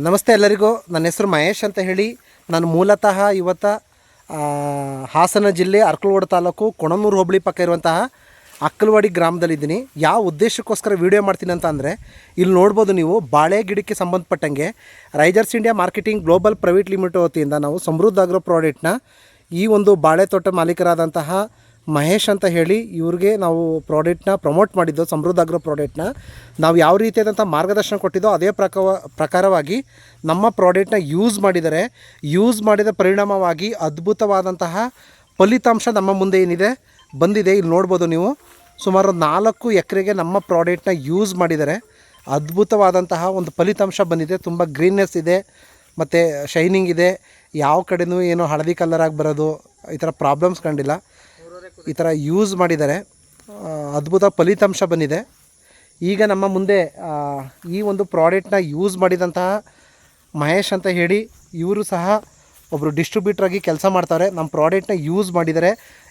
ನಮಸ್ತೆ ಎಲ್ಲರಿಗೂ. ನನ್ನ ಹೆಸರು ಮಹೇಶ್ ಅಂತ ಹೇಳಿ. ನಾನು ಮೂಲತಃ ಇವತ್ತು ಹಾಸನ ಜಿಲ್ಲೆ ಅರ್ಕಲವಾಡಿ ತಾಲೂಕು ಕೊಣನೂರು ಹೋಬಳಿ ಪಕ್ಕ ಇರುವಂತಹ ಅಕ್ಕಲವಾಡಿ ಗ್ರಾಮದಲ್ಲಿದ್ದೀನಿ. ಯಾವ ಉದ್ದೇಶಕ್ಕೋಸ್ಕರ ವೀಡಿಯೋ ಮಾಡ್ತೀನಿ ಅಂತ ಅಂದರೆ, ಇಲ್ಲಿ ನೋಡ್ಬೋದು ನೀವು, ಬಾಳೆ ಗಿಡಕ್ಕೆ ಸಂಬಂಧಪಟ್ಟಂಗೆ Risers India Marketing Global Private Limited ವತಿಯಿಂದ ನಾವು ಸಮೃದ್ಧ ಆಗ್ರೋ ಪ್ರಾಡಕ್ಟ್ನ ಈ ಒಂದು ಬಾಳೆ ತೋಟ ಮಾಲೀಕರಾದಂತಹ ಮಹೇಶ್ ಅಂತ ಹೇಳಿ ಇವ್ರಿಗೆ ನಾವು ಪ್ರಾಡಕ್ಟ್ನ ಪ್ರಮೋಟ್ ಮಾಡಿದ್ದು. ಸಮೃದ್ಧ ಆಗ್ರೋ ಪ್ರಾಡಕ್ಟ್ನ ನಾವು ಯಾವ ರೀತಿಯಾದಂಥ ಮಾರ್ಗದರ್ಶನ ಕೊಟ್ಟಿದ್ದೋ ಅದೇ ಪ್ರಕಾರವಾಗಿ ನಮ್ಮ ಪ್ರಾಡಕ್ಟ್ನ ಯೂಸ್ ಮಾಡಿದ ಪರಿಣಾಮವಾಗಿ ಅದ್ಭುತವಾದಂತಹ ಫಲಿತಾಂಶ ನಮ್ಮ ಮುಂದೆ ಏನಿದೆ ಬಂದಿದೆ. ಇಲ್ಲಿ ನೋಡ್ಬೋದು ನೀವು, ಸುಮಾರು 4 ಎಕರೆಗೆ ನಮ್ಮ ಪ್ರಾಡಕ್ಟ್ನ ಯೂಸ್ ಮಾಡಿದ್ದಾರೆ. ಅದ್ಭುತವಾದಂತಹ ಒಂದು ಫಲಿತಾಂಶ ಬಂದಿದೆ. ತುಂಬ ಗ್ರೀನ್ನೆಸ್ ಇದೆ ಮತ್ತು ಶೈನಿಂಗ್ ಇದೆ. ಯಾವ ಕಡೆಯೂ ಏನೋ ಹಳದಿ ಕಲರಾಗಿ ಬರೋದು ಈ ಥರ ಪ್ರಾಬ್ಲಮ್ಸ್ ಕಂಡಿಲ್ಲ. ಈ ಥರ ಯೂಸ್ ಮಾಡಿದ್ದಾರೆ, ಅದ್ಭುತ ಫಲಿತಾಂಶ ಬಂದಿದೆ. ಈಗ ನಮ್ಮ ಮುಂದೆ ಈ ಒಂದು ಪ್ರಾಡಕ್ಟ್ನ ಯೂಸ್ ಮಾಡಿದಂತಹ ಮಹೇಶ್ ಅಂತ ಹೇಳಿ ಇವರು ಸಹ ಒಬ್ಬರು ಡಿಸ್ಟ್ರಿಬ್ಯೂಟ್ರಾಗಿ ಕೆಲಸ ಮಾಡ್ತಾರೆ. ನಮ್ಮ ಪ್ರಾಡಕ್ಟ್ನ ಯೂಸ್ ಮಾಡಿದ್ದಾರೆ.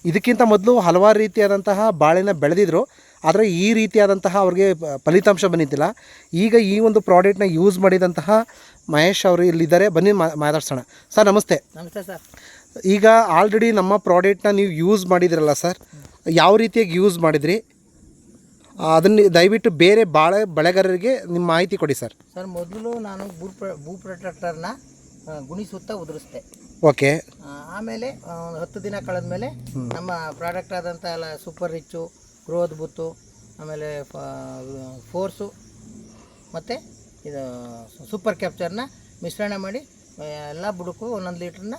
ಇದಕ್ಕಿಂತ ಮೊದಲು ಹಲವಾರು ರೀತಿಯಾದಂತಹ ಬಾಳೆನ ಬೆಳೆದಿದ್ರು, ಆದರೆ ಈ ರೀತಿಯಾದಂತಹ ಅವ್ರಿಗೆ ಫಲಿತಾಂಶ ಬಂದಿದ್ದಿಲ್ಲ. ಈಗ ಈ ಒಂದು ಪ್ರಾಡಕ್ಟ್ನ ಯೂಸ್ ಮಾಡಿದಂತಹ ಮಹೇಶ್ ಅವರು ಇಲ್ಲಿದ್ದಾರೆ. ಬನ್ನಿ ಮಾತಾಡ್ಸೋಣ. ಸರ್ ನಮಸ್ತೆ. ನಮಸ್ತೆ ಸರ್. ಈಗ ಆಲ್ರೆಡಿ ನಮ್ಮ ಪ್ರಾಡಕ್ಟ್ನ ನೀವು ಯೂಸ್ ಮಾಡಿದ್ರಲ್ಲ ಸರ್, ಯಾವ ರೀತಿಯಾಗಿ ಯೂಸ್ ಮಾಡಿದ್ರಿ ಅದನ್ನು ದಯವಿಟ್ಟು ಬೇರೆ ಬೆಳೆಗಾರರಿಗೆ ನಿಮ್ಮ ಮಾಹಿತಿ ಕೊಡಿ ಸರ್. ಸರ್, ಮೊದಲು ನಾನು ಭೂ ಪ್ರೊಟೆಕ್ಟರ್ನ ಗುಣಿ ಸುತ್ತ ಉದುರಿಸ್ದೆ. ಓಕೆ. ಆಮೇಲೆ 10 ದಿನ ಕಳೆದ ಮೇಲೆ ನಮ್ಮ ಪ್ರಾಡಕ್ಟ್ ಆದಂಥ ಎಲ್ಲ ಸೂಪರ್ ರಿಚ್ಚು, ಗ್ರೋತ್ ಬುತ್ತು, ಆಮೇಲೆ ಫೋರ್ಸು ಮತ್ತು ಇದು ಸೂಪರ್ ಕ್ಯಾಪ್ಚರ್ನ ಮಿಶ್ರಣ ಮಾಡಿ ಎಲ್ಲ ಬುಡಕ್ಕೂ 1 ಲೀಟ್ರನ್ನ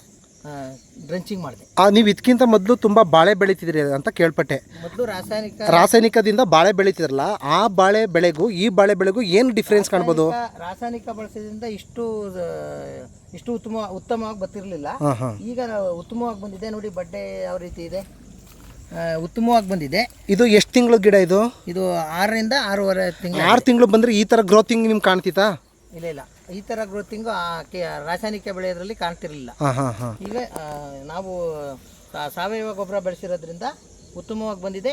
ಡ್ರೆಂಚಿಂಗ್ ಮಾಡಿದೆ. ನೀವು ಇದಕ್ಕಿಂತ ಮೊದಲು ತುಂಬ ಬಾಳೆ ಬೆಳೀತಿದ್ರಿ ಅಂತ ಕೇಳ್ಪಟ್ಟೆ. ಮೊದಲು ರಾಸಾಯನಿಕದಿಂದ ಬಾಳೆ ಬೆಳೀತಿದ್ರಲ್ಲ, ಆ ಬಾಳೆ ಬೆಳೆಗೂ ಈ ಬಾಳೆ ಬೆಳೆಗೂ ಏನು ಡಿಫ್ರೆನ್ಸ್ ಕಾಣ್ಬೋದು? ರಾಸಾಯನಿಕ ಬಳಸೋದ್ರಿಂದ ಇಷ್ಟು ಉತ್ತಮವಾಗಿ ಬರ್ತಿರ್ಲಿಲ್ಲ. ಈಗ ಉತ್ತಮವಾಗಿ ಬಂದಿದೆ. ನೋಡಿ, ಬಡ್ಡೆ ಯಾವ ರೀತಿ ಇದೆ, ಉತ್ತಮವಾಗಿ ಬಂದಿದೆ. ಇದು ಎಷ್ಟು ತಿಂಗಳು ಗಿಡ? ಇದು 6 ರಿಂದ 6.5 ತಿಂಗಳು. 6 ತಿಂಗಳು ಬಂದರೆ ಈ ಥರ ಗ್ರೋತಿಂಗ್ ನಿಮ್ಗೆ ಕಾಣ್ತಿತ್ತಾ? ಇಲ್ಲ, ಈ ಥರ ಗ್ರೋತಿಂಗು ರಾಸಾಯನಿಕ ಬೆಳೆಯೋದ್ರಲ್ಲಿ ಕಾಣ್ತಿರ್ಲಿಲ್ಲ. ಈಗ ನಾವು ಸಾವಯವ ಗೊಬ್ಬರ ಬೆಳೆಸಿರೋದ್ರಿಂದ ಉತ್ತಮವಾಗಿ ಬಂದಿದೆ.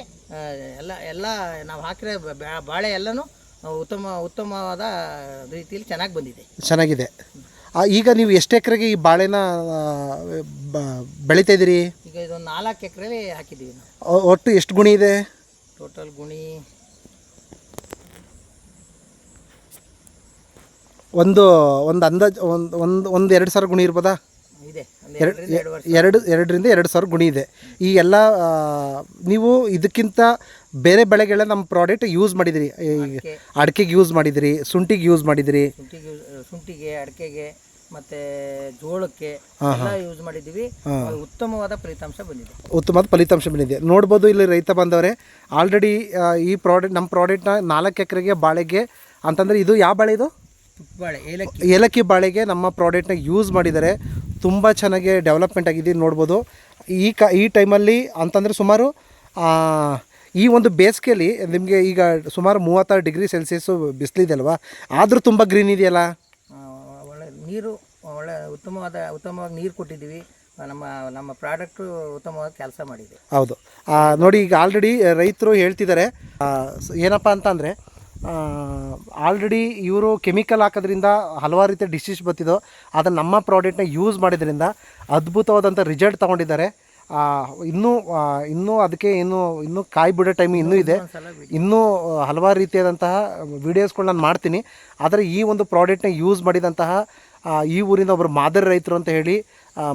ಎಲ್ಲ ನಾವು ಹಾಕಿರೋ ಬಾಳೆ ಎಲ್ಲನೂ ಉತ್ತಮವಾದ ರೀತಿಯಲ್ಲಿ ಚೆನ್ನಾಗಿದೆ. ಈಗ ನೀವು ಎಷ್ಟು ಎಕರೆಗೆ ಈ ಬಾಳೆನ ಬೆಳೀತಾ ಇದ್ದೀರಿ? ಈಗ ಇದು 4 ಎಕರೆಲಿ ಹಾಕಿದ್ದೀವಿ ನಾವು. ಒಟ್ಟು ಎಷ್ಟು ಗುಣಿ ಇದೆ? ಟೋಟಲ್ ಗುಣಿ ಒಂದು ಅಂದಾಜು ಒಂದು 2,000 ಗುಣಿ ಇರ್ಬೋದಾ? ಇದೆ. 2ರಿಂದ 2,000 ಗುಣಿ ಇದೆ. ಈ ಎಲ್ಲ ನೀವು ಇದಕ್ಕಿಂತ ಬೇರೆ ಬೆಳೆಗಳ ನಮ್ಮ ಪ್ರಾಡಕ್ಟ್ ಯೂಸ್ ಮಾಡಿದಿರಿ. ಅಡಿಕೆಗೆ ಯೂಸ್ ಮಾಡಿದಿರಿ, ಶುಂಠಿಗೆ ಯೂಸ್ ಮಾಡಿದಿರಿ, ಶುಂಠಿಗೆ, ಅಡಿಕೆಗೆ ಮತ್ತು ಜೋಳಕ್ಕೆ ಎಲ್ಲ ಯೂಸ್ ಮಾಡಿದ್ದೀವಿ. ಉತ್ತಮವಾದ ಫಲಿತಾಂಶ ಬಂದಿದೆ. ನೋಡ್ಬೋದು ಇಲ್ಲಿ ರೈತ ಬಾಂಧವರೇ, ಆಲ್ರೆಡಿ ಈ ಪ್ರಾಡಕ್ಟ್ ನಮ್ಮ ಪ್ರಾಡಕ್ಟ್ನ 4 ಎಕರೆಗೆ ಬಾಳೆಗೆ ಅಂತಂದರೆ, ಇದು ಯಾವ ಬಾಳೆ? ಇದು ಬಾಳೆ, ಏಲಕ್ಕಿ ಬಾಳೆಗೆ ನಮ್ಮ ಪ್ರಾಡಕ್ಟ್ನ ಯೂಸ್ ಮಾಡಿದ್ದಾರೆ. ತುಂಬ ಚೆನ್ನಾಗಿ ಡೆವಲಪ್ಮೆಂಟ್ ಆಗಿದೆ. ನೋಡ್ಬೋದು ಈ ಟೈಮಲ್ಲಿ ಅಂತಂದರೆ ಸುಮಾರು ಈ ಒಂದು ಬೇಸಿಗೆಯಲ್ಲಿ ನಿಮಗೆ ಈಗ ಸುಮಾರು 36 ಡಿಗ್ರಿ ಸೆಲ್ಸಿಯಸ್ಸು ಬಿಸಿಲಿದೆ ಅಲ್ವಾ, ಆದರೂ ತುಂಬ ಗ್ರೀನ್ ಇದೆಯಲ್ಲ. ಒಳ್ಳೆ ನೀರು, ಉತ್ತಮವಾಗಿ ನೀರು ಕೊಟ್ಟಿದ್ದೀವಿ. ನಮ್ಮ ಪ್ರಾಡಕ್ಟು ಉತ್ತಮವಾಗಿ ಕೆಲಸ ಮಾಡಿದೆ. ಹೌದು. ನೋಡಿ, ಈಗ ಆಲ್ರೆಡಿ ರೈತರು ಹೇಳ್ತಿದ್ದಾರೆ ಏನಪ್ಪ ಅಂತಂದರೆ, ಆಲ್ರೆಡಿ ಇವರು ಕೆಮಿಕಲ್ ಹಾಕೋದ್ರಿಂದ ಹಲವಾರು ರೀತಿಯ ಡಿಸೀಸ್ ಬರ್ತಿದ್ದೋ, ಅದನ್ನು ನಮ್ಮ ಪ್ರಾಡಕ್ಟ್ನ ಯೂಸ್ ಮಾಡಿದ್ರಿಂದ ಅದ್ಭುತವಾದಂಥ ರಿಸಲ್ಟ್ ತೊಗೊಂಡಿದ್ದಾರೆ. ಇನ್ನೂ ಅದಕ್ಕೆ ಇನ್ನೂ ಕಾಯಿ ಬಿಡೋ ಟೈಮ್ ಇನ್ನೂ ಇದೆ. ಇನ್ನೂ ಹಲವಾರು ರೀತಿಯಾದಂತಹ ವೀಡಿಯೋಸ್ಗಳು ನಾನು ಮಾಡ್ತೀನಿ. ಆದರೆ ಈ ಒಂದು ಪ್ರಾಡಕ್ಟ್ನ ಯೂಸ್ ಮಾಡಿದಂತಹ ಈ ಊರಿನ ಒಬ್ಬರು ಮಾದರಿ ರೈತರು ಅಂತ ಹೇಳಿ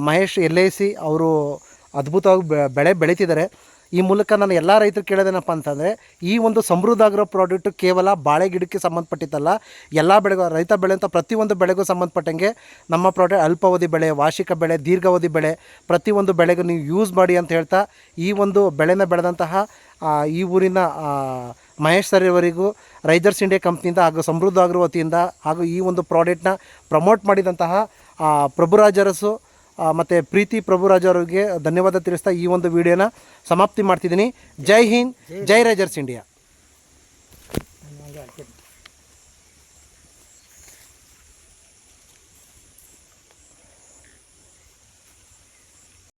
ಮಹೇಶ್ LIC ಅವರು ಅದ್ಭುತವಾಗಿ ಬೆಳೆ ಬೆಳೀತಿದ್ದಾರೆ. ಈ ಮೂಲಕ ನಾನು ಎಲ್ಲ ರೈತರು ಕೇಳೋದೇನಪ್ಪ ಅಂತಂದರೆ, ಈ ಒಂದು ಸಮೃದ್ಧ ಆಗಿರೋ ಪ್ರಾಡಕ್ಟು ಕೇವಲ ಬಾಳೆ ಗಿಡಕ್ಕೆ ಸಂಬಂಧಪಟ್ಟಿದ್ದಲ್ಲ, ಎಲ್ಲ ಬೆಳೆಗೂ, ರೈತ ಬೆಳೆಯಂಥ ಪ್ರತಿಯೊಂದು ಬೆಳೆಗೂ ಸಂಬಂಧಪಟ್ಟಂಗೆ ನಮ್ಮ ಪ್ರಾಡಕ್ಟ್ ಅಲ್ಪಾವಧಿ ಬೆಳೆ, ವಾರ್ಷಿಕ ಬೆಳೆ, ದೀರ್ಘಾವಧಿ ಬೆಳೆ, ಪ್ರತಿಯೊಂದು ಬೆಳೆಗೂ ನೀವು ಯೂಸ್ ಮಾಡಿ ಅಂತ ಹೇಳ್ತಾ, ಈ ಒಂದು ಬೆಳೆನ ಬೆಳೆದಂತಹ ಈ ಊರಿನ ಮಹೇಶ್ ಸರ್ ಅವರಿಗೂ ರೈಜರ್ಸ್ ಇಂಡಿಯಾ ಕಂಪ್ನಿಯಿಂದ ಹಾಗೂ ಸಮೃದ್ಧ ಆಗ್ರೋ ವತಿಯಿಂದ ಹಾಗೂ ಈ ಒಂದು ಪ್ರಾಡಕ್ಟ್ನ ಪ್ರಮೋಟ್ ಮಾಡಿದಂತಹ ಪ್ರಭುರಾಜ್ ಅರಸು ಮತ್ತು ಪ್ರೀತಿ ಪ್ರಭುರಾಜ್ ಅವರಿಗೆ ಧನ್ಯವಾದ ತಿಳಿಸ್ತಾ ಈ ಒಂದು ವಿಡಿಯೋನ ಸಮಾಪ್ತಿ ಮಾಡ್ತಿದ್ದೀನಿ. ಜೈ ಹಿಂದ್, ಜೈ ರೈಜರ್ಸ್ ಇಂಡಿಯಾ.